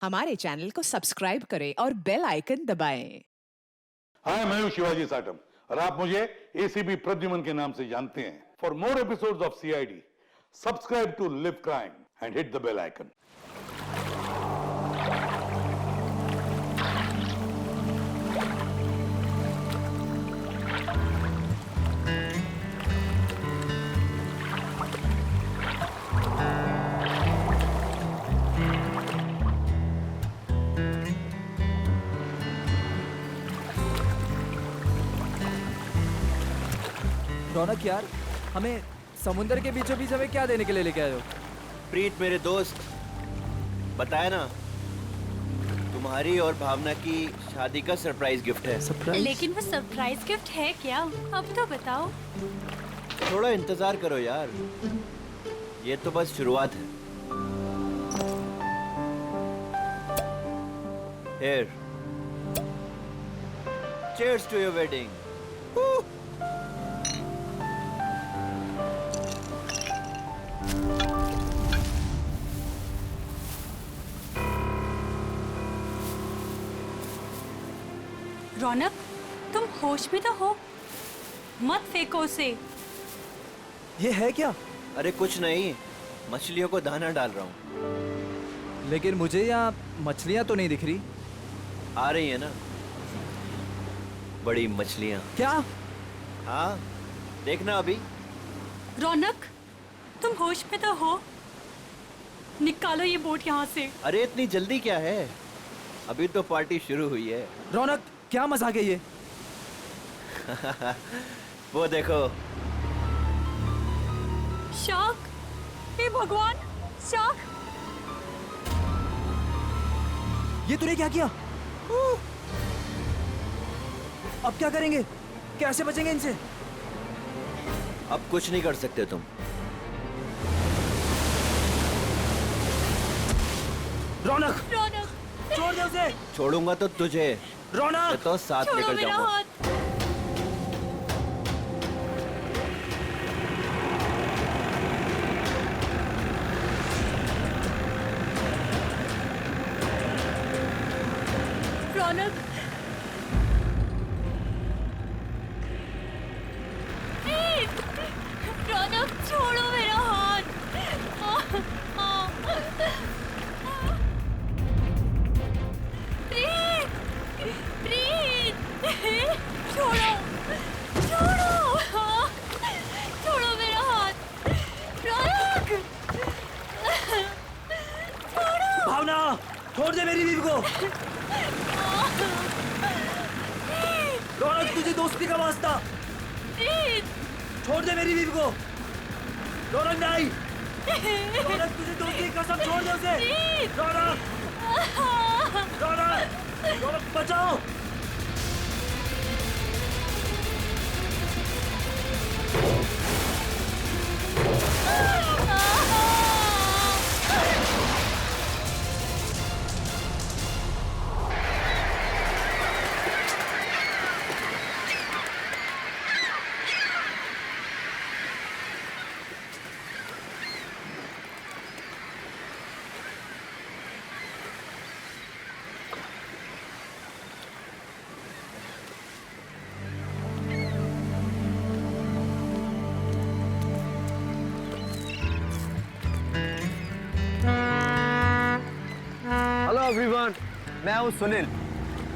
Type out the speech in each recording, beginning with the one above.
हमारे चैनल को सब्सक्राइब करें और बेल आइकन दबाएं। हाय, मैं हूं शिवाजी साटम और आप मुझे एसीपी प्रद्युमन के नाम से जानते हैं। For more episodes of CID, subscribe to Live Crime and hit the bell icon. Raunak यार, हमें समुंदर के बीचों बीच हमें क्या देने के लिए लेके आए हो? प्रीत मेरे दोस्त, बताया ना, तुम्हारी और भावना की शादी का सरप्राइज गिफ्ट है। सरप्राइज? लेकिन वो सरप्राइज गिफ्ट है क्या? अब तो बताओ। थोड़ा इंतजार करो यार, ये तो बस शुरुआत है। Here. Cheers to your wedding. रौनक, तुम होश में तो हो? मत फेंको उसे। ये है क्या? अरे कुछ नहीं, मछलियों को दाना डाल रहा हूँ। लेकिन मुझे यहाँ मछलियाँ तो नहीं दिख रही। आ रही है ना, बड़ी मछलियाँ। क्या? हाँ, देखना अभी। रौनक, तुम होश में तो हो? निकालो ये बोट यहाँ से। अरे इतनी जल्दी क्या है, अभी तो पार्टी शुरू हुई है। रौनक, क्या मजाक है ये? वो देखो। शार्क! हे भगवान, शार्क! ये तूने क्या किया? अब क्या करेंगे? कैसे बचेंगे इनसे? अब कुछ नहीं कर सकते तुम। रौनक, रौनक, छोड़ दे उसे। छोड़ूंगा तो तुझे, रौनक, तो साथ छोड़ो लेकर मेरा जाऊंगा। हाथ। रौनक, रौनक, छोड़ो मेरा हाथ। प्रीत, प्रीत, छोड़ो, छोड़ो, छोड़ो मेरा हाथ। रौनक, छोड़ो। भावना, छोड़ दे मेरी बीवी को। रौनक, तुझे दोस्ती का वास्ता। प्रीत, छोड़ दे मेरी बीवी को। रौनक नहीं। रौनक, तुझे दोस्ती की कसम, छोड़ दे उसे। रौनक, रौनक, रौनक, बचाओ। हेलो एवरीवन, मैं हूं सुनील,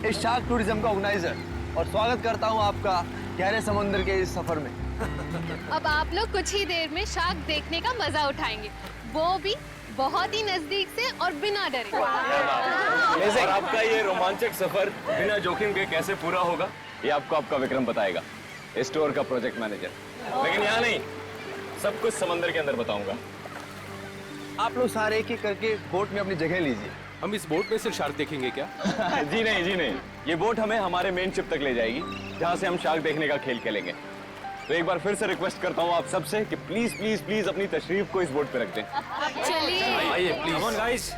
इस शार्क टूरिज्म का ऑर्गेनाइजर, और स्वागत करता हूं आपका गहरे समुद्र के इस सफर में। अब आप लोग कुछ ही देर में शार्क देखने का मजा उठाएंगे, वो भी बहुत ही नजदीक से और बिना डरे। और आपका ये रोमांचक सफर बिना जोखिम के कैसे पूरा होगा, ये आपको आपका विक्रम बताएगा, स्टोर का प्रोजेक्ट मैनेजर। लेकिन यहाँ नहीं, सब कुछ समंदर के अंदर बताऊंगा। आप लोग सारे एक एक करके बोट में अपनी जगह लीजिए। हम इस बोट में सिर्फ शार्क देखेंगे क्या? जी नहीं, जी नहीं, ये बोट हमें हमारे मेन शिप तक ले जाएगी, जहाँ से हम शार्क देखने का खेल खेलेंगे। तो एक बार फिर से रिक्वेस्ट करता हूँ आप सबसे कि प्लीज प्लीज प्लीज अपनी तशरीफ को इस बोट पे रख दें। चलिए। आइए प्लीज। Come on guys.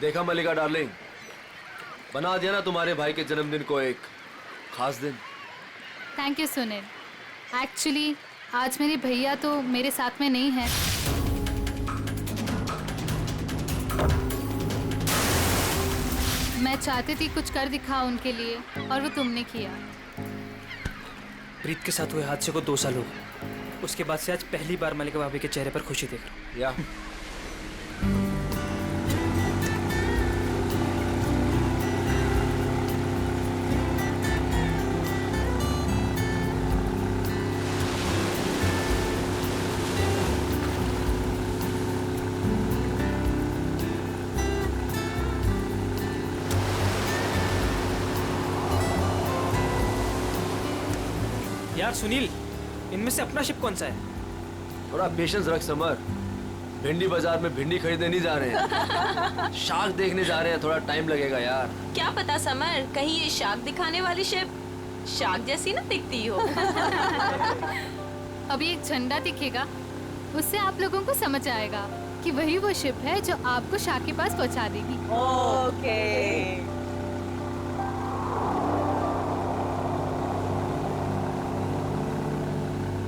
देखा मलिका डार्लिंग, बना दिया ना तुम्हारे भाई के जन्मदिन को एक खास दिन। Thank you Sunil. एक्चुअली आज मेरे भैया तो मेरे साथ में नहीं है। मैं चाहती थी कुछ कर दिखाऊं उनके लिए और वो तुमने किया। प्रीत के साथ हुए हादसे को 2 साल हो गए। उसके बाद से आज पहली बार मलिका भाभी के चेहरे पर खुशी देख रहा हूँ। या यार सुनील, इनमें से अपना शिप कौन सा है? थोड़ा पेशेंस रख समर। भिंडी बाजार में भिंडी खरीदने नहीं जा रहे हैं, शार्क देखने जा रहे हैं। थोड़ा टाइम लगेगा यार। क्या पता समर, कहीं ये शार्क दिखाने वाली शिप शार्क जैसी ना दिखती हो। अभी एक झंडा दिखेगा, उससे आप लोगों को समझ आएगा कि वही वो शिप है जो आपको शार्क के पास पहुंचा देगी।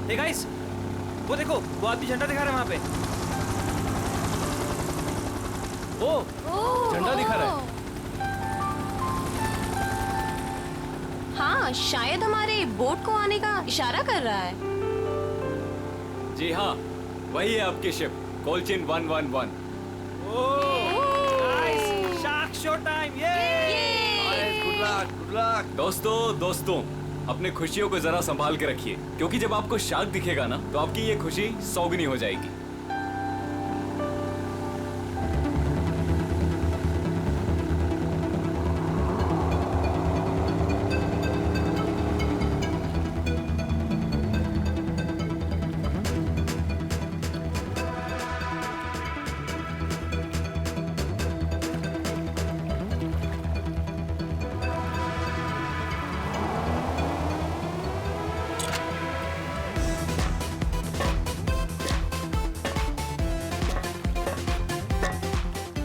हे गाइस, वो देखो, वो आदमी झंडा दिखा रहा है वहाँ पे। ओ, झंडा दिखा रहा है। हाँ, शायद हमारे बोट को आने का इशारा कर रहा है। जी हाँ, वही है आपकी शिप, कोलचिन 111। Nice, shark show time, yay! Good luck, good luck. दोस्तों, अपने खुशियों को जरा संभाल के रखिए, क्योंकि जब आपको शार्क दिखेगा ना, तो आपकी ये खुशी सौगनी हो जाएगी।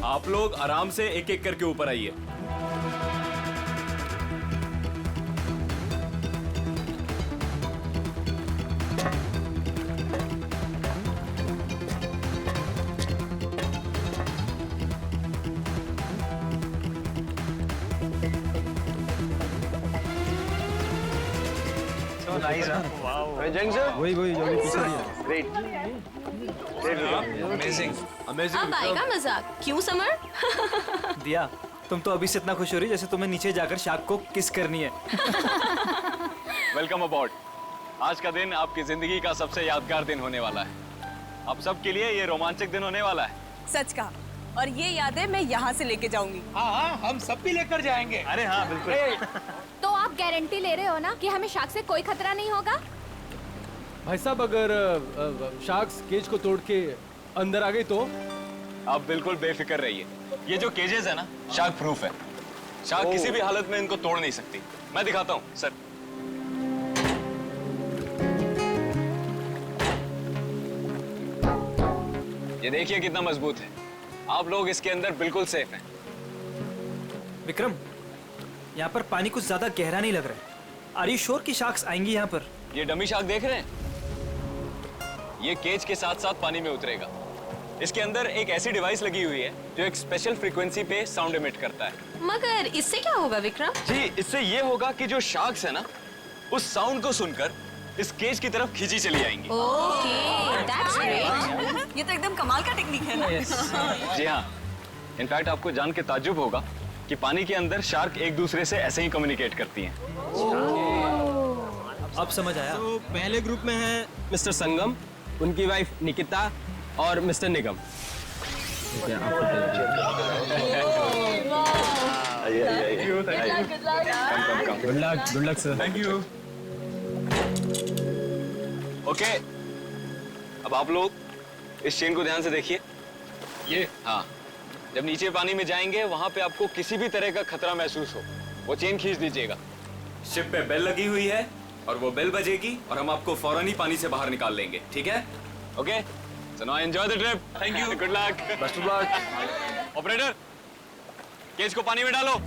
आप लोग आराम से एक एक करके ऊपर आइए। So nice, huh? Wow. Jung sir? वही जो भी पीछे दिया। Great. Amazing. अमेजिंग। अब आएगा मजाक, क्यों समर? दिया, तुम तो अभी से इतना खुश हो रही जैसे तुम्हें नीचे जाकर शार्क को किस करनी है। वेलकम अबॉर्ड। आज का दिन आपकी जिंदगी का सबसे यादगार दिन होने वाला है। आप सबके लिए ये रोमांचक दिन होने वाला है। सच कहा, और ये यादें मैं यहाँ से लेके जाऊंगी। हाँ, हम सब भी लेकर जाएंगे। अरे हाँ, बिल्कुल। तो आप गारंटी ले रहे हो ना कि हमें शार्क से कोई खतरा नहीं होगा? भाई साहब, अगर शार्क्स केज को तोड़ के अंदर आ गई तो? आप बिल्कुल बेफिक्र रहिए। ये जो केजेस है ना, शार्क प्रूफ है। शार्क किसी भी हालत में इनको तोड़ नहीं सकती। मैं दिखाता हूँ सर। ये देखिए कितना मजबूत है। आप लोग इसके अंदर बिल्कुल सेफ हैं। विक्रम, यहाँ पर पानी कुछ ज्यादा गहरा नहीं लग रहा है। आर यू श्योर कि शार्क्स आएंगी यहाँ पर? ये डमी शार्क देख रहे हैं? ये केज के साथ साथ पानी में उतरेगा। इसके अंदर एक ऐसी डिवाइस लगी हुई है जो एक स्पेशल फ्रीक्वेंसी पे साउंड एमिट करता है। मगर इससे क्या होगा विक्रम? जी, इससे ये होगा कि जो शार्क्स है ना, उस साउंड को सुनकर इस केज की तरफ खींची चली आएंगी। Okay, that's great. ये तो एकदम कमाल का टेक्निक है ना? जी हाँ, इनफैक्ट आपको जान के ताज्जुब होगा कि पानी के अंदर शार्क एक दूसरे से ऐसे ही कम्युनिकेट करती हैं। अब समझ आया। तो पहले ग्रुप में है मिस्टर संगम, उनकी वाइफ निकिता और mister Nigam. Good luck sir. Thank you. Okay, अब आप लोग इस चेन को ध्यान से देखिए। ये हाँ, जब नीचे पानी में जाएंगे वहां पे आपको किसी भी तरह का खतरा महसूस हो, वो चेन खींच दीजिएगा। शिप पे बेल लगी हुई है और वो बेल बजेगी और हम आपको फौरन ही पानी से बाहर निकाल लेंगे, ठीक है? Okay, so now enjoy the trip. Thank you, good luck. Best of luck. Operator, cage को पानी में डालो।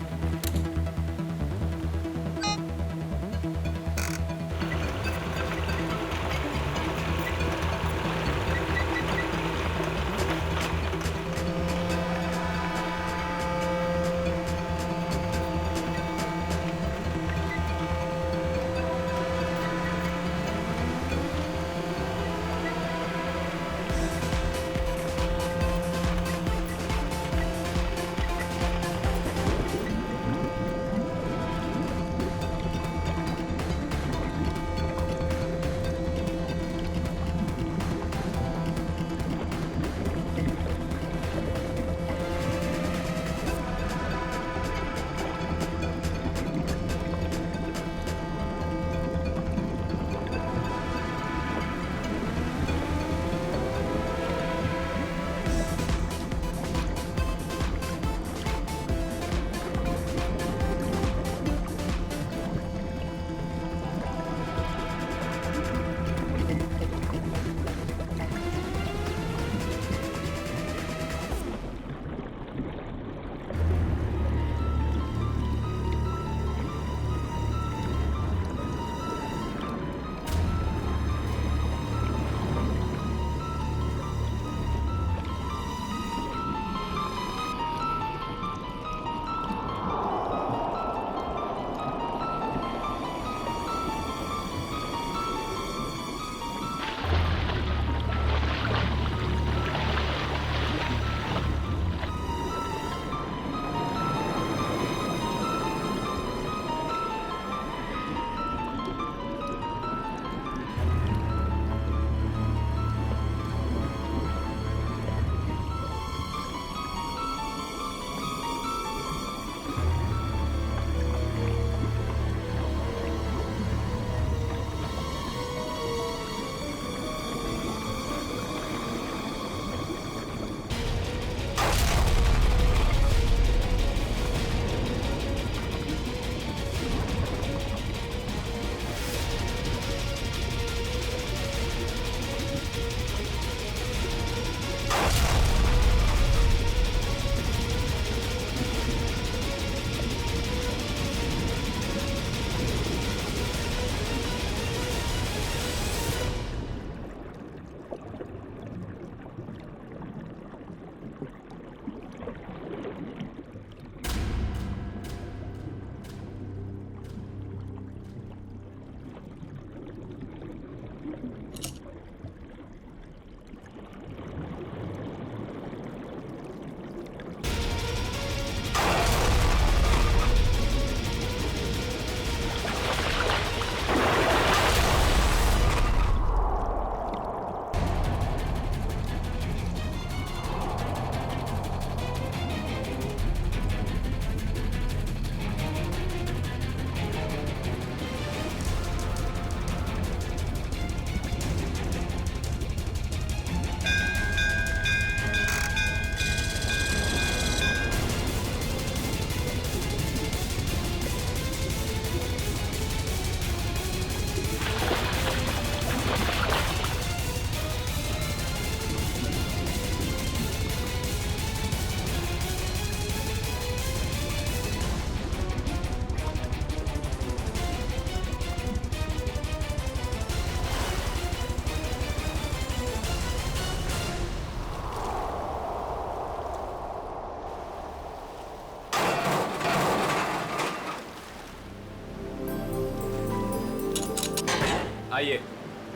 आइए।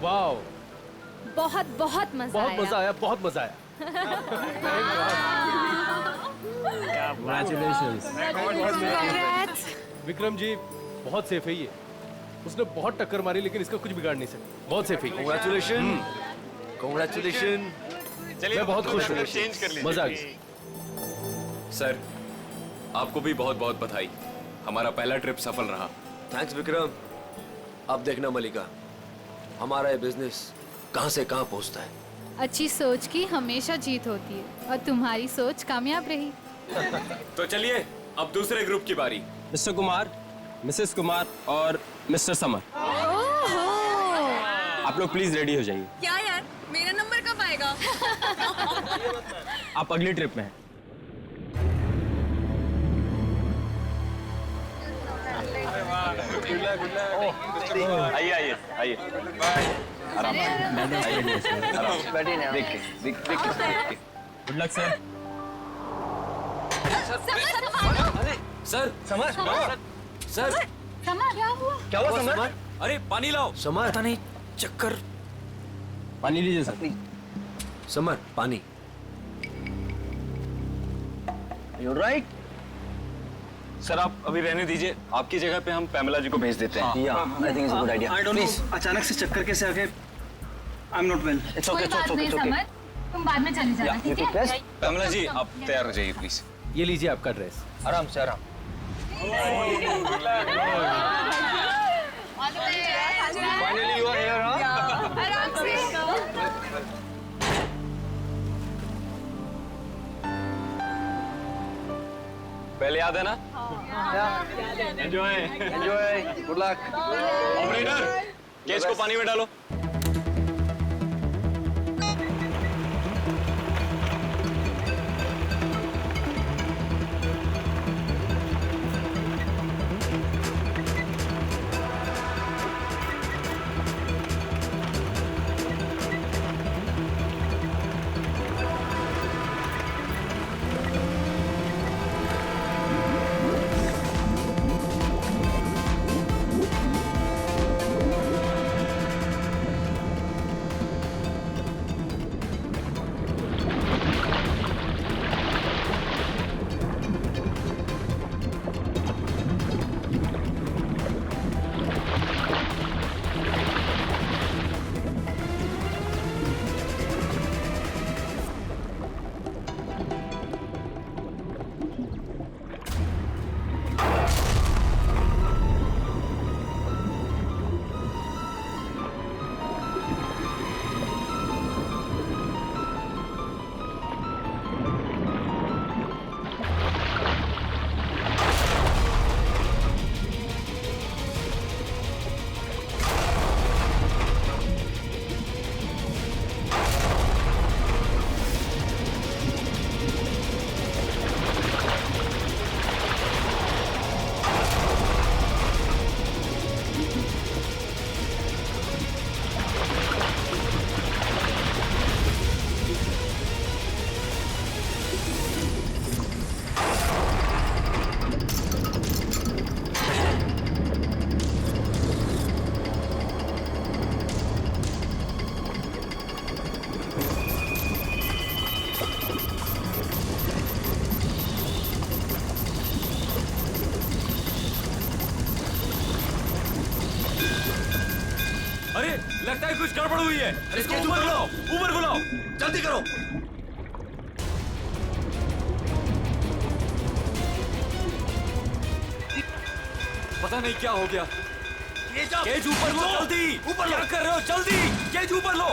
वाओ, बहुत बहुत मजा बहुत आया। मजा आया, बहुत मजा आया। Congrats. विक्रम जी बहुत सेफ है ये, उसने बहुत टक्कर मारी लेकिन इसका कुछ बिगाड़ नहीं सकते, बहुत सेफ है। Congratulations, congratulations. चलिए मैं बहुत खुश हूँ, चेंज कर लीजिए। मजा आ गया। सर, आपको भी बहुत बहुत बधाई। हमारा पहला ट्रिप सफल रहा। थैंक्स विक्रम। अब देखना मलिका, हमारा ये बिजनेस कहां से कहां पहुंचता है। अच्छी सोच की हमेशा जीत होती है और तुम्हारी सोच कामयाब रही। तो चलिए अब दूसरे ग्रुप की बारी। मिस्टर कुमार, मिसेस कुमार और मिस्टर समर, आप लोग प्लीज रेडी हो जाइए। क्या यार, मेरा नंबर कब आएगा? आप अगली ट्रिप में हैं। आइए आइए आइए। आराम देख के। Good luck sir. Sir summer, sir क्या हुआ? क्या हुआ समर? अरे पानी लाओ। समर पता नहीं, चक्कर। पानी लीजिए सर। समर पानी। You're right. सर आप अभी रहने दीजिए, आपकी जगह पे हम पैमेला जी को भेज देते हैं। Yeah, I think it's a good idea. I don't know, अचानक से चक्कर कैसे आ गए? I'm not well. It's कोई okay, it's बात okay, नहीं it's okay. समर, तुम बाद में चली जाना, ठीक है? Yes? पैमेला जी आप तैयार हो जाइए प्लीज। ये लीजिए आपका ड्रेस। आराम से आराम। Finally you are here, huh? आराम से। पहले याद है ना? Enjoy. Enjoy. Good luck. Operator, cage को पानी में डालो। अरे लगता है कुछ गड़बड़ हुई है। इसको ऊपर बुलाओ, ऊपर बुलाओ, जल्दी करो। पता नहीं क्या हो गया। केज ऊपर लो, जल्दी ऊपर। क्या कर रहे हो? जल्दी केज ऊपर लो।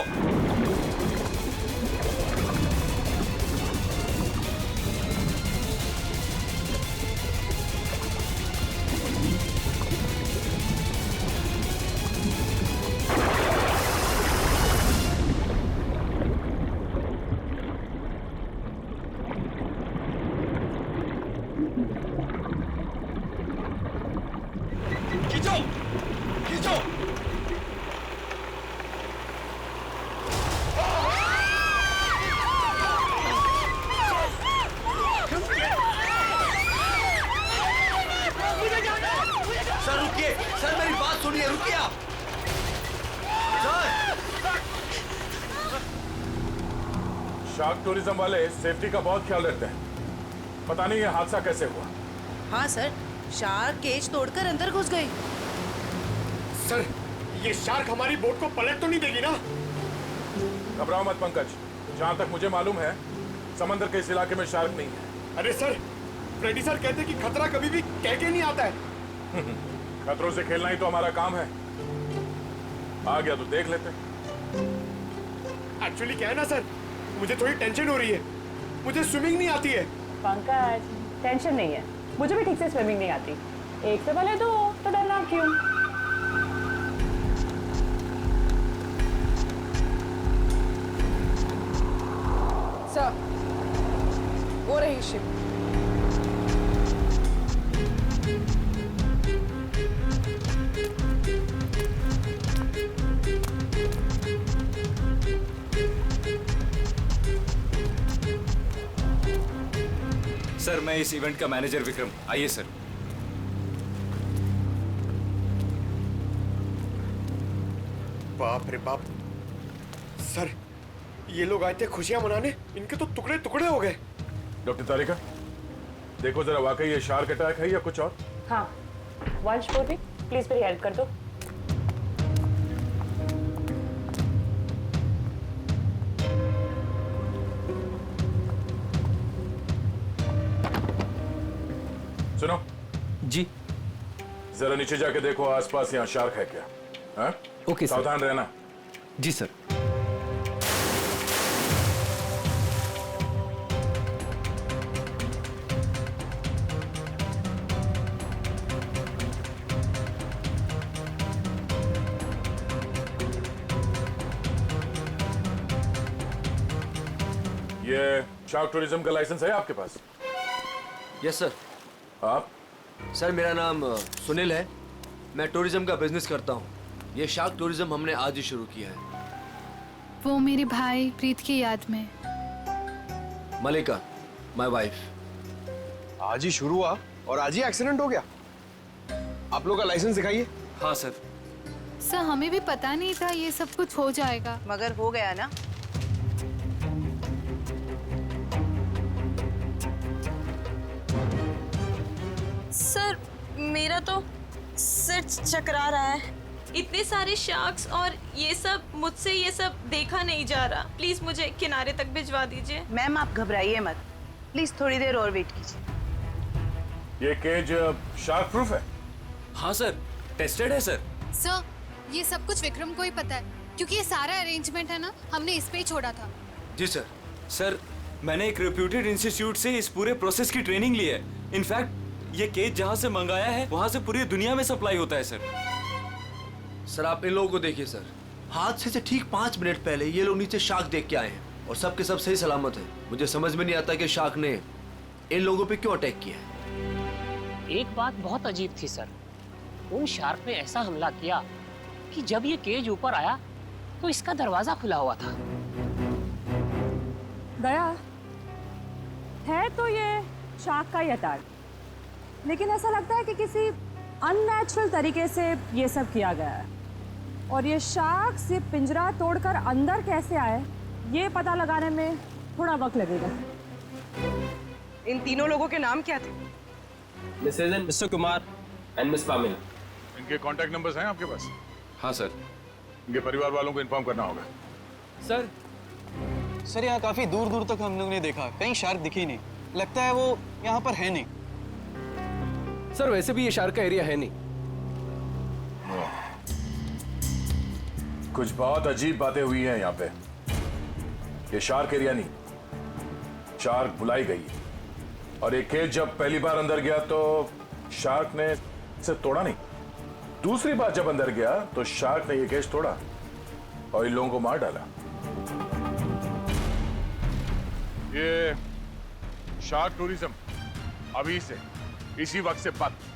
खींचो खींचो। शार्क टूरिज्म वाले सेफ्टी का बहुत ख्याल रखते हैं। पता नहीं ये हादसा कैसे हुआ। हाँ सर, शार्क केज तोड़कर अंदर घुस गए। सर, ये शार्क हमारी बोट को पलट तो नहीं देगी ना? घबराओ मत पंकज, जहाँ तक मुझे मालूम है समंदर के इस इलाके में शार्क नहीं है। अरे सर, फ्रेडी सर कहते कि खतरा कभी भी कह के नहीं आता है। खतरों से खेलना ही तो हमारा काम है। आ गया तो देख लेते। एक्चुअली क्या है ना सर, मुझे थोड़ी टेंशन हो रही है। मुझे स्विमिंग नहीं आती है। पंकज, टेंशन नहीं है, मुझे भी ठीक से स्विमिंग नहीं आती। एक से भले दो, तो डरना क्यों? सर, वो रही शिप। सर, मैं इस इवेंट का मैनेजर विक्रम। आइए सर। बाप रे बाप, सर ये लोग आए थे खुशियां मनाने, इनके तो टुकड़े टुकड़े हो गए। डॉक्टर तारिका, देखो जरा वाकई ये शार्क अटैक है या कुछ और। हाँ, वंश बोली, प्लीज मेरी हेल्प कर दो। सुनो जी। जरा नीचे जाके देखो आसपास यहाँ शार्क है क्या। हाँ? Okay sir. सावधान रहना। जी सर। ये शार्क टूरिज्म का लाइसेंस है आपके पास? Yes sir. आप? सर मेरा नाम सुनील है, मैं टूरिज्म का बिजनेस करता हूँ। ये शार्क टूरिज्म हमने आज ही शुरू किया है। वो मेरे भाई प्रीत की याद में। मलिका, माय वाइफ। आज ही शुरू हुआ और आज ही एक्सीडेंट हो गया। आप लोग का लाइसेंस दिखाइए। हाँ सर। सर, हमें भी पता नहीं था ये सब कुछ हो जाएगा। मगर हो गया ना। सर, मेरा तो सिर चकरा रहा है। इतने सारे शार्क्स और ये सब, मुझसे ये सब देखा नहीं जा रहा। प्लीज मुझे किनारे तक भिजवा दीजिए। मैम आप घबराइए मत, प्लीज थोड़ी देर और वेट कीजिए। ये केज शार्क प्रूफ है? हाँ सर, टेस्टेड है सर। सर, ये सब कुछ विक्रम को ही पता है, क्योंकि ये सारा अरेंजमेंट है ना, हमने इस पे ही छोड़ा था। जी सर। सर, मैंने एक रेप्यूटेड इंस्टीट्यूट से इस पूरे प्रोसेस की ट्रेनिंग ली है। इनफैक्ट ये केज जहाँ से मंगाया है वहाँ से पूरी दुनिया में सप्लाई होता है सर। सर आप इन लोगों को देखिए सर, हादसे से ठीक 5 मिनट पहले ये लोग नीचे शार्क देख के आए हैं और सबके सब सही सलामत है। मुझे समझ में नहीं आता कि शार्क ने इन लोगों पे क्यों अटैक किया है। एक बात बहुत अजीब थी सर, उन शार्क ने ऐसा हमला किया कि जब ये केज ऊपर आया तो इसका दरवाजा खुला हुआ था। दया है तो ये शार्क का ही अटैक, लेकिन ऐसा लगता है कि किसी अननेचुरल तरीके से ये सब किया गया है। और ये शार्क से पिंजरा तोड़कर अंदर कैसे आए, ये पता लगाने में थोड़ा वक्त लगेगा। इन तीनों लोगों के नाम क्या थे? Mrs and mister Kumar and miss Pamela. इनके कांटेक्ट नंबर्स हैं आपके पास? हाँ सर। इनके परिवार वालों को इन्फॉर्म करना होगा। सर यहाँ काफी दूर दूर तक हम लोग ने देखा, कहीं शार्क दिखी नहीं। लगता है वो यहाँ पर है नहीं। सर वैसे भी ये शार्क का एरिया है नहीं। कुछ बहुत अजीब बातें हुई हैं यहाँ पे। ये शार्क एरिया नहीं, शार्क बुलाई गई। और एक केज जब पहली बार अंदर गया तो शार्क ने इसे तोड़ा नहीं। दूसरी बार जब अंदर गया तो शार्क ने ये केज तोड़ा और इन लोगों को मार डाला। ये शार्क टूरिज्म अभी से इसी वक्त से बंद।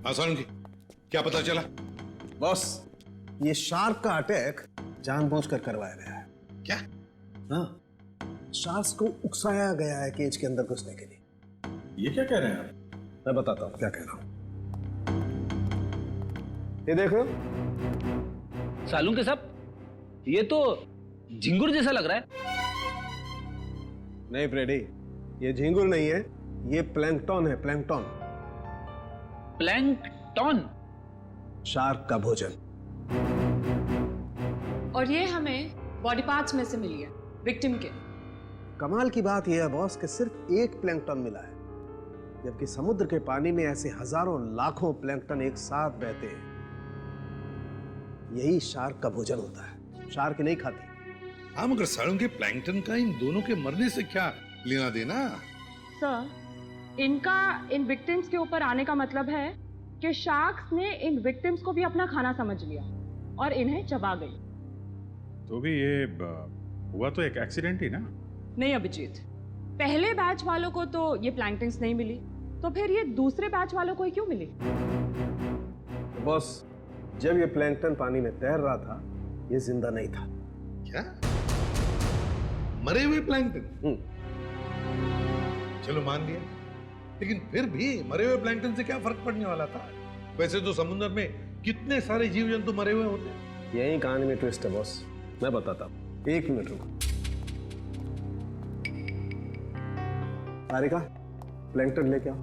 आसान की क्या पता चला? बॉस, ये शार्क का अटैक जानबूझकर करवाया गया है। क्या? हाँ, शार्क को उकसाया गया है केज के अंदर घुसने के लिए। ये क्या कह रहे हैं आप? मैं बताता हूँ क्या कह रहा हूँ। ये देखो सालून के साहब, ये तो झिंगुर जैसा लग रहा है। नहीं फ्रेडी, ये झींगुर नहीं है, ये प्लैंकटन है। प्लैंकटन। प्लैंकटन? शार्क का भोजन। और ये हमें बॉडी पार्ट्स में से मिली है, विक्टिम के। कमाल की बात यह है बॉस कि सिर्फ एक प्लैंकटन मिला है, जबकि समुद्र के पानी में ऐसे हजारों लाखों प्लैंकटन एक साथ बहते हैं। यही शार्क का भोजन होता है। शार्क नहीं खाती। हाँ, मगर सालुंके प्लैंकटन का इन दोनों के मरने से क्या लेना देना? सर, इनका इन विक्टिम्स के ऊपर आने का मतलब है कि शार्क्स ने इन विक्टिम्स को भी अपना खाना समझ लिया और इन्हें चबा गई। तो भी ये हुआ तो एक एक्सीडेंट ही ना? नहीं अभिजीत, पहले बैच वालों को तो ये प्लैंकटन्स नहीं मिली, तो फिर ये दूसरे बैच वालों को ही क्यों मिली? बॉस, जब ये प्लैंकटन पानी में तैर रहा था, ये जिंदा नहीं था। क्या? मरे हुए प्लैंकटन? चलो मान लिया, लेकिन फिर भी मरे हुए प्लैंकटन से क्या फर्क पड़ने वाला था? वैसे तो समुद्र में कितने सारे जीव जंतु मरे हुए होते हैं। यही कहानी में ट्विस्ट है बॉस, मैं बताता हूँ। 1 मिनट रुको। सारिका, प्लैंकटन लेके आओ।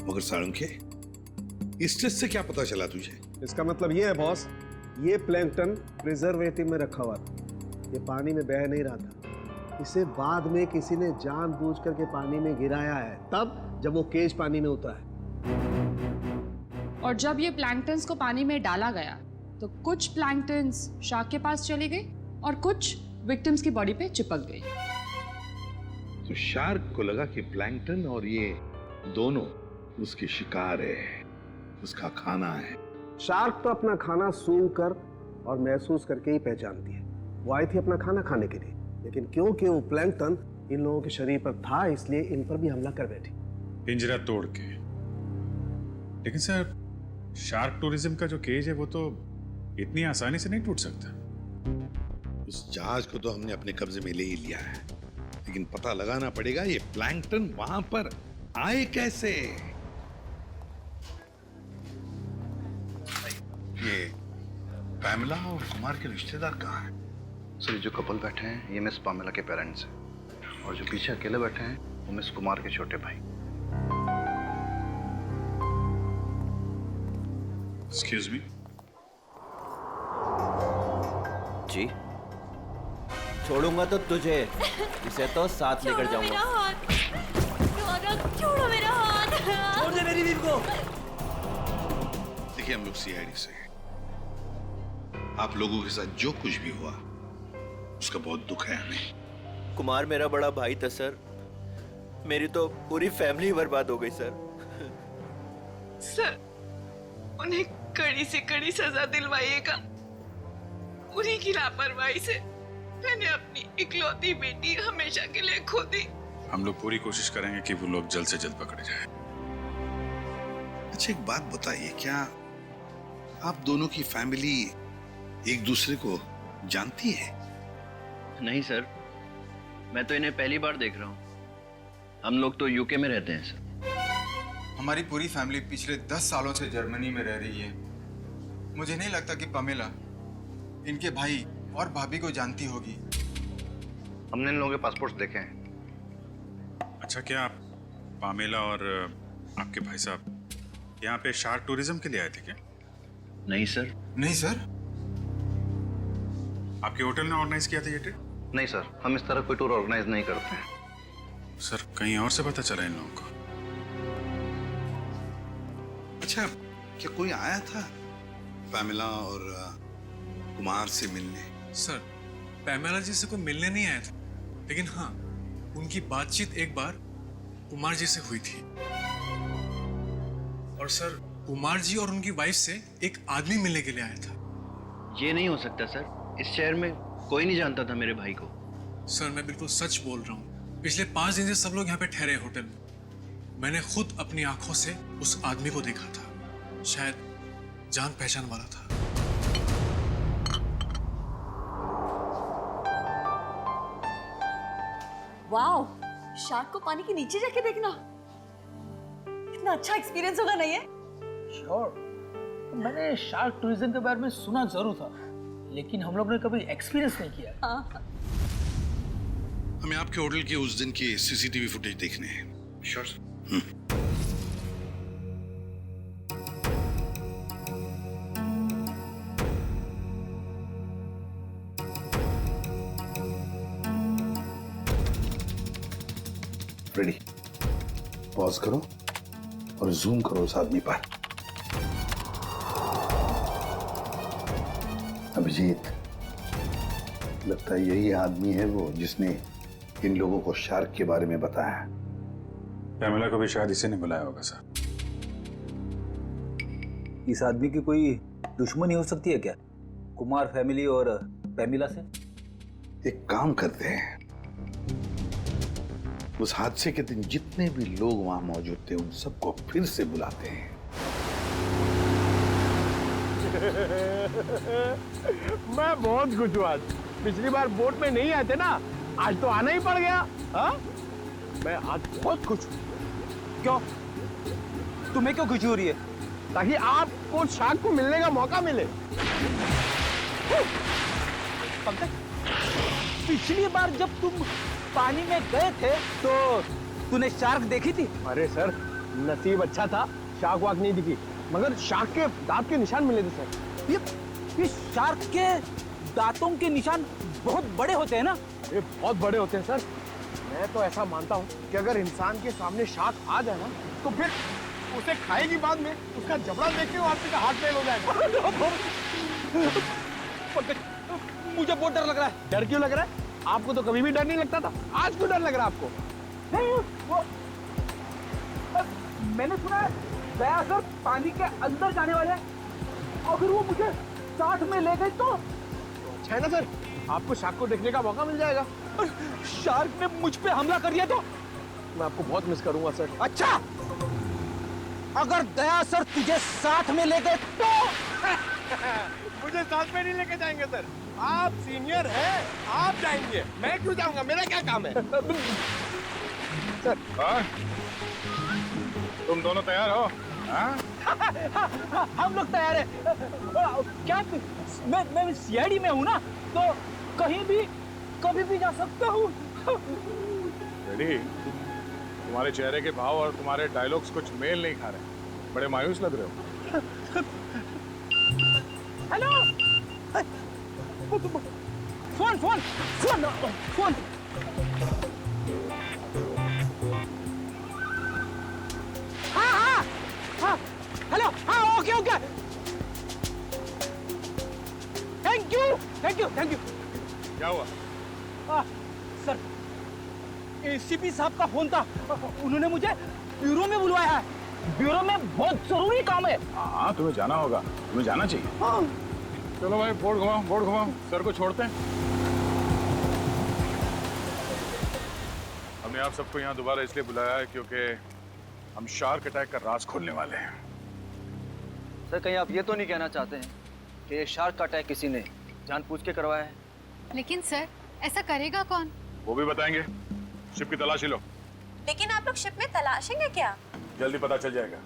मगर सालुंके, इस टेस्ट से क्या पता चला तुझे? इसका मतलब ये है बॉस, ये प्लैंकटन प्रिजर्वेटिव में रखा हुआ था। ये पानी में बह नहीं रहा था। इसे बाद में किसी ने जानबूझ करके पानी में गिराया है, तब जब वो केज पानी में उतरा है। और जब ये प्लैंकटन्स को पानी में डाला गया तो कुछ प्लैंकटन्स शार्क के पास चली गई और कुछ विक्टिम्स की बॉडी पे चिपक गई। तो शार्क को लगा कि प्लैंकटन और ये दोनों उसके शिकार है, उसका खाना है। शार्क तो अपना खाना सूंघ कर और महसूस करके ही पहचानती है। वो आई थी अपना खाना खाने के लिए, लेकिन क्योंकि वो प्लैंकटन इन लोगों के शरीर पर था, इसलिए इन पर भी हमला कर बैठी। पिंजरा तोड़ के। लेकिन सर, शार्क टूरिज्म का जो केज है वो तो इतनी आसानी से नहीं टूट सकता। उस जहाज को तो हमने अपने कब्जे में ले ही लिया है, लेकिन पता लगाना पड़ेगा ये प्लैंकटन वहां पर आए कैसे। ये पैमेला और कुमार के रिश्तेदार कहाँ हैं? सर, जो कपल बैठे हैं ये मिस पामेला के पेरेंट्स हैं, और जो पीछे अकेले बैठे हैं वो मिस कुमार के छोटे भाई। Excuse me. जी, छोड़ूंगा तो तुझे, इसे तो साथ लेकर जाऊंगा। छोड़ो मेरा हाथ। छोड़ दे मेरी बीवी को। देखिए, हम लोग सीआईडी से हैं। आप लोगों के साथ जो कुछ भी हुआ उसका बहुत दुख है हमें। कुमार मेरा बड़ा भाई था सर, मेरी तो पूरी फैमिली बर्बाद हो गई सर। सर, उन्हें कड़ी से कड़ी सजा दिलवाइएगा। उन्हीं की लापरवाही से मैंने अपनी इकलौती बेटी हमेशा के लिए खो दी। हम लोग पूरी कोशिश करेंगे कि वो लोग जल्द से जल्द पकड़े जाएं। अच्छा, एक बात बताइए, क्या आप दोनों की फैमिली एक दूसरे को जानती है? नहीं सर, मैं तो इन्हें पहली बार देख रहा हूँ। हम लोग तो यूके में रहते हैं सर। हमारी पूरी फैमिली पिछले 10 सालों से जर्मनी में रह रही है। मुझे नहीं लगता कि पामेला इनके भाई और भाभी को जानती होगी। हमने इन लोगों के पासपोर्ट देखे हैं। अच्छा, क्या आप पामेला और आपके भाई साहब यहाँ पे शार्क टूरिज्म के लिए आए थे क्या? नहीं सर। नहीं सर? आपके होटल ने ऑर्गेनाइज किया था ये ट्रिप? नहीं सर, हम इस तरह कोई टूर ऑर्गेनाइज नहीं करते हैं। सर, कहीं और से पता चला इन लोगों को? अच्छा, क्या कोई आया था पैमेला और कुमार से मिलने? सर, पैमेला जी से कोई मिलने नहीं आया था, लेकिन हाँ, उनकी बातचीत एक बार कुमार जी से हुई थी। और सर, कुमार जी और उनकी वाइफ से एक आदमी मिलने के लिए आया था। ये नहीं हो सकता सर, इस शहर में कोई नहीं जानता था मेरे भाई को। सर, मैं बिल्कुल सच बोल रहा हूँ। पिछले 5 दिन से सब लोग यहाँ पे ठहरे होटल में। मैंने खुद अपनी आंखों से उस आदमी को देखा था। शायद जान पहचान वाला था। वाओ, शार्क को पानी के नीचे जाके देखना कितना अच्छा एक्सपीरियंस होगा, नहीं है? श्योर। मैंने शार्क टूरिज्म के बारे में सुना जरूर था, लेकिन हम लोग ने कभी एक्सपीरियंस नहीं किया। हाँ। हमें आपके होटल के उस दिन की सीसीटीवी फुटेज देखने हैं। श्योर। रेडी, पॉज करो और जूम करो उस आदमी पर। अभिजीत, लगता है यही आदमी है वो जिसने इन लोगों को शार्क के बारे में बताया। पैमिला को भी शायद इसी ने बुलाया होगा सर। इस आदमी की कोई दुश्मनी हो सकती है क्या, कुमार फैमिली और पैमिला से? एक काम करते हैं, उस हादसे के दिन जितने भी लोग वहां मौजूद थे उन सबको फिर से बुलाते हैं। मैं बहुत खुश हूँ आज। पिछली बार बोट में नहीं आए थे ना, आज तो आना ही पड़ गया। हाँ, मैं आज बहुत खुश हूँ। क्यों? तुम्हें क्यों खुशी हो रही है? ताकि आपको शार्क को मिलने का मौका मिले। पंकज, पिछली बार जब तुम पानी में गए थे तो तूने शार्क देखी थी? अरे सर, नसीब अच्छा था, शार्क वाक नहीं दिखी, मगर शार्क के दांत के निशान मिले थे सर। ये शार्क के दांतों के निशान बहुत बड़े होते हैं ना? ये बहुत बड़े होते हैं सर। मैं तो ऐसा मानता हूँ कि अगर इंसान के सामने शार्क आ जाए ना, तो फिर उसे खाएगी बाद में, उसका जबड़ा देख के वो आदमी का हार्ट फेल हो जाएगा। मुझे बहुत डर लग रहा है। डर क्यों लग रहा है? आपको तो कभी भी डर नहीं लगता था, आज क्यों डर लग रहा है आपको? नहीं, वो मैंने सुना है दया सर पानी के अंदर जाने वाले हैं। अगर वो मुझे साथ में ले गए तो अच्छा है ना सर, आपको शार्क को देखने का मौका मिल जाएगा। शार्क ने मुझ पे हमला कर दिया तो मैं आपको बहुत मिस करूंगा सर। अच्छा, अगर दया सर तुझे साथ में ले गए तो? मुझे साथ में नहीं लेके जाएंगे सर, आप सीनियर हैं, आप जाएंगे, मैं क्यों जाऊंगा, मेरा क्या काम है? सर, तुम दोनों तैयार हो? हम लोग तैयार हैं। क्या मैं सीआईडी में हूँ ना, तो कहीं भी कभी भी जा सकता हूँ। रेडी? तुम्हारे चेहरे के भाव और तुम्हारे डायलॉग्स कुछ मेल नहीं खा रहे, बड़े मायूस लग रहे हो। Hello, phone phone phone phone. हाँ, हेलो, हाँ, okay okay, thank you thank you thank you. क्या हुआ? सर, एसीपी साहब का फोन था, उन्होंने मुझे ब्यूरो में बुलवाया है। ब्यूरो में बहुत जरूरी काम है। हाँ, तुम्हें जाना होगा, तुम्हें जाना चाहिए। हाँ। चलो भाई, बोर्ड घुमाओ, सर को छोड़ते हैं। हमने आप सबको यहाँ दोबारा इसलिए बुलाया है क्योंकि हम शार्क अटैक का राज खोलने वाले हैं। सर, कहीं आप ये तो नहीं कहना चाहते हैं कि ये शार्क का अटैक किसी ने जानबूझ के करवाया है? लेकिन सर, ऐसा करेगा कौन? वो भी बताएंगे। शिप की तलाशी लो। लेकिन आप लोग शिप में तलाशेंगे क्या? जल्दी पता चल जाएगा।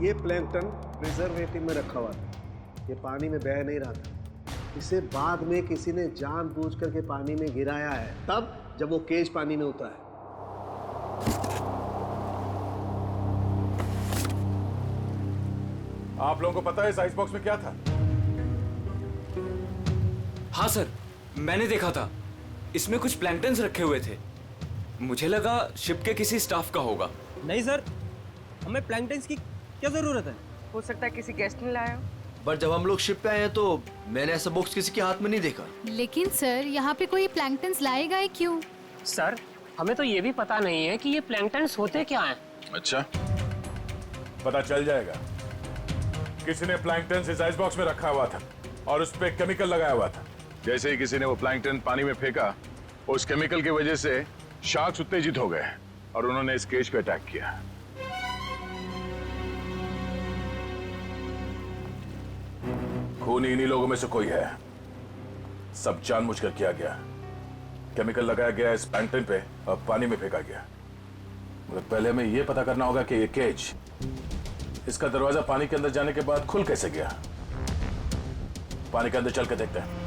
ये प्लैंकटन प्रिजर्वेटिव में रखा हुआ था। ये पानी में बह नहीं रहा था। इसे बाद में किसी ने जानबूझ करके पानी में गिराया है, तब जब वो केज पानी में उतरा है। आप लोगों को पता है इस आइस बॉक्स में क्या था? हाँ सर, मैंने देखा था। इसमें कुछ प्लैंकटन्स रखे हुए थे। मुझे लगा शिप के किसी स्टाफ का होगा। नहीं सर, हमें प्लैंकटन्स की क्या जरूरत है? हो सकता है किसी गेस्ट ने लाया हो। पर जब हम लोग शिप पे आए हैं तो मैंने ऐसा बॉक्स किसी के हाथ में नहीं देखा। लेकिन सर, यहाँ पे कोई प्लैंकटन्स लाएगा ही क्यों? सर, हमें तो ये भी पता नहीं है कि ये प्लैंकटन्स होते क्या हैं। अच्छा, पता चल जाएगा। किसी ने प्लैंकटन इस आइस बॉक्स में रखा हुआ था और उस पे केमिकल लगाया हुआ था। जैसे ही किसी ने वो प्लैंकटन पानी में फेंका, उस केमिकल की वजह से शार्क्स उत्तेजित हो गए और उन्होंने इस केज पे अटैक किया। खून इन्हीं लोगों में से कोई है। सब जानबूझकर किया गया। केमिकल लगाया गया इस प्लैंकटन पे और पानी में फेंका गया। मगर पहले हमें यह पता करना होगा कि ये केज, इसका दरवाजा पानी के अंदर जाने के बाद खुल कैसे गया। पानी के अंदर चल के देखते हैं।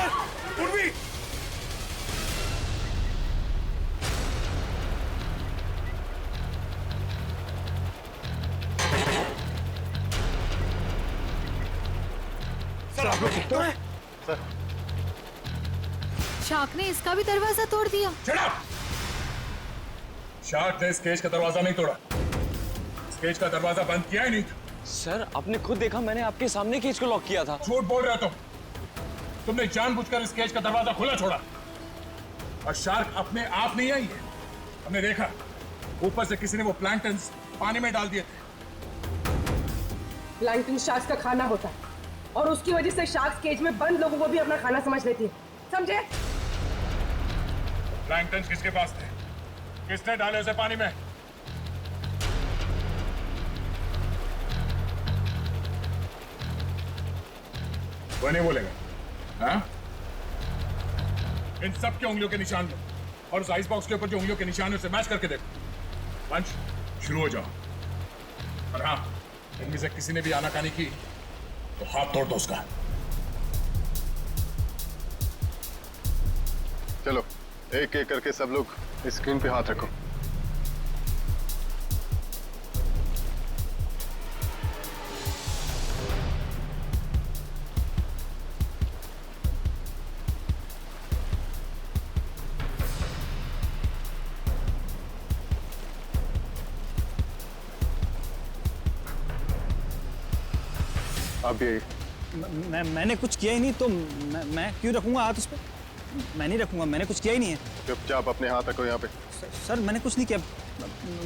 सर उर्वी सर आप लोग ठीक तो हैं? सर शार्क ने इसका भी दरवाजा तोड़ दिया। शार्क ने इस केज का दरवाजा नहीं तोड़ा, इस केज का दरवाजा बंद किया ही नहीं था। सर आपने खुद देखा, मैंने आपके सामने केज को लॉक किया था। झूठ बोल रहे हो तुमने जानबूझकर इस केज का दरवाजा खुला छोड़ा। और शार्क अपने आप नहीं आई है, हमने देखा ऊपर से किसी ने वो प्लैंक्टन्स पानी में डाल दिए थे। प्लैंकटन शार्क्स का खाना होता है और उसकी वजह से शार्क्स केज में बंद लोगों को भी अपना खाना समझ लेती है, समझे? प्लैंक्टन्स किसके पास थे? किसने डाले उसे पानी में? वो नहीं बोलेगा। हाँ? इन सब के उंगलियों के निशान लो और उस आइस बॉक्स के ऊपर जो उंगलियों के निशान है उसे मैच करके देखो। पंच शुरू हो जाओ। और हाँ, इनमें से किसी ने भी आनाकानी की तो हाथ तोड़ दो उसका। चलो एक एक करके सब लोग स्क्रीन पे हाथ रखो। अब ये मैंने कुछ किया ही नहीं तो मैं क्यों रखूंगा हाथ उस पर? मैं नहीं रखूंगा, मैंने कुछ किया ही नहीं है। चुपचाप अपने हाथ रखो यहाँ पे। सर मैंने कुछ नहीं किया,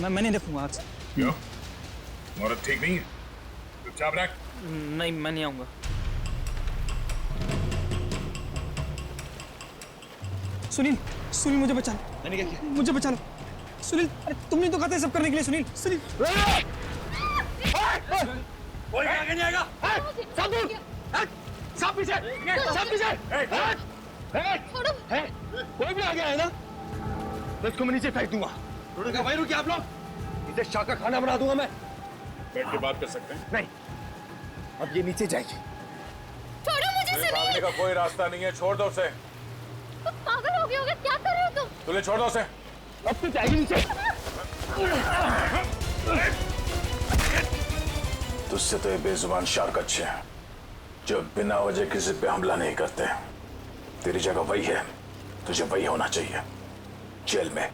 मैं नहीं रखूंगा हाथ। क्यों? औरत ठीक नहीं है? चुपचाप रख। नहीं, मैं नहीं आऊंगा। सुनील, सुनील मुझे बचा लो। मैंने क्या किया? मुझे बचा लो सुनील। अरे तुमने तो कहा था सब करने के लिए। सुनील, सुनील कोई आगे नहीं आएगा। सब दूर, सब पीछे, सब पीछे। कोई भी आगे आए ना तो इसको मैं नीचे फेंक दूंगा। भाई रुकिए आप लोग, इसे शार्क का खाना बना दूंगा मैं। बैठ के बात कर सकते हैं? नहीं, अब ये नीचे जाएगी। छोड़ो मुझे। भागने का कोई रास्ता नहीं है, छोड़ दो उसे। पागल हो गए होगे, क्या कर रहे हो तुम? तुझे छोड़ दो उसे। अब तो जाएगी नीचे। तुझसे तो ये बेजुबान शार्क अच्छे हैं जो बिना वजह किसी पे हमला नहीं करते। तेरी जगह वही है, तुझे वही होना चाहिए, जेल में।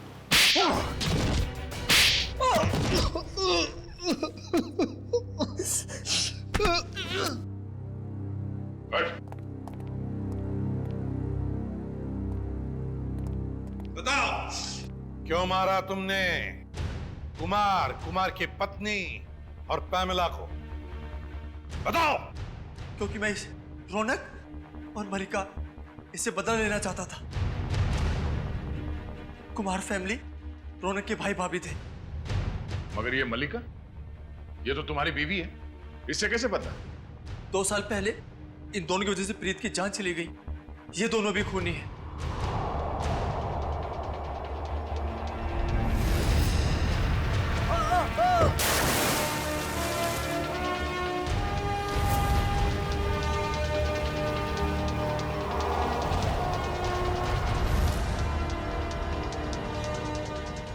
बताओ क्यों मारा तुमने कुमार की पत्नी और पैमेला को? बताओ। क्योंकि मैं रौनक और मलिका इससे बदला लेना चाहता था। कुमार फैमिली रौनक के भाई भाभी थे। मगर ये मलिका, ये तो तुम्हारी बीवी है, इससे कैसे पता? 2 साल पहले इन दोनों की वजह से प्रीत की जान चली गई। ये दोनों भी खूनी हैं।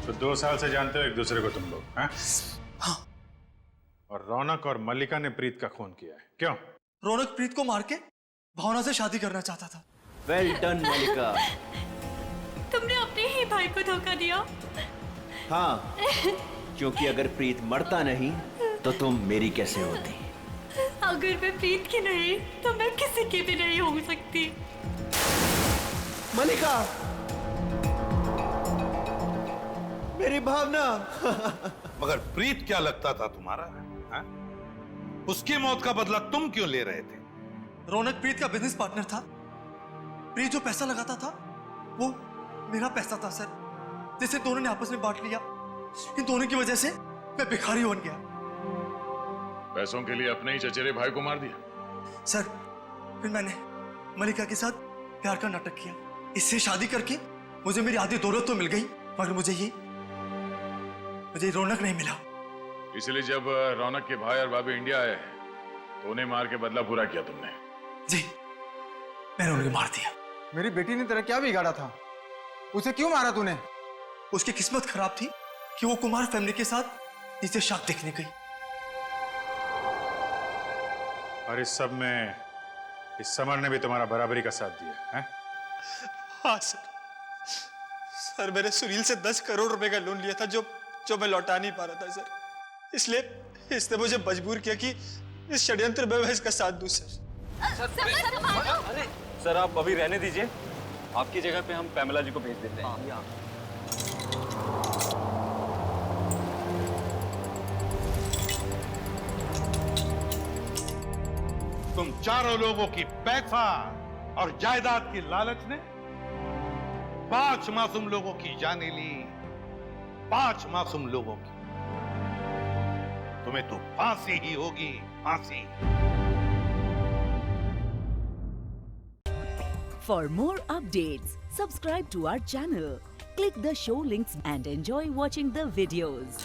तो 2 साल से जानते हो एक दूसरे को तुम लोग? हाँ? हाँ। और रौनक और मल्लिका ने प्रीत का खून किया है, क्यों? रौनक प्रीत को मार के भावना से शादी करना चाहता था। वेल डन मल्लिका। तुमने अपने ही भाई को धोखा दिया। हाँ, क्योंकि अगर प्रीत मरता नहीं तो तुम मेरी कैसे होती? अगर मैं प्रीत की नहीं तो मैं किसी की भी नहीं हो सकती। मल्लिका, मेरी भावना। मगर प्रीत क्या लगता था तुम्हारा? हा? उसकी मौत का बदला तुम क्यों ले रहे थे? रौनक प्रीत का बिजनेस पार्टनर था। प्रीत जो पैसा लगाता था वो मेरा पैसा था सर, जिसे दोनों ने आपस में बांट लिया। इन दोनों की वजह से मैं भिखारी बन गया। पैसों के लिए अपने ही चचेरे भाई को मार दिया? सर, फिर मैंने मलिका के साथ प्यार का नाटक किया। इससे शादी करके मुझे मेरी आधी दौलत तो मिल गई, मगर मुझे रौनक नहीं मिला। इसलिए जब रौनक के भाई और भाभी इंडिया आए तो उन्हें मार के बदला पूरा किया तुमने? जी, मैंने उन्हें मार दिया। मेरी बेटी ने तेरा क्या बिगाड़ा था? उसे क्यों मारा तूने? उसकी किस्मत खराब थी कि वो कुमार फैमिली के साथ नीचे शार्क देखने गई। और इस सब में इस समर ने भी तुम्हारा बराबरी का साथ दिया है? हाँ सर। सर मैंने सुनील से 10 करोड़ रुपए का लोन लिया था जो मैं लौटा नहीं पा रहा था सर। इसलिए इसने मुझे मजबूर किया कि इस षड्यंत्र में मैं इसका साथ दूं सर। सर आप अभी रहने दीजिए, आपकी जगह पे हम पैमेला जी को भेज देते हैं। तुम चारों लोगों की पैसा और जायदाद की लालच ने 5 मासूम लोगों की जानें ली। 5 मासूम लोगों की। तुम्हें तो फांसी ही होगी, फांसी। For more updates, subscribe to our channel, click the show links and enjoy watching the videos.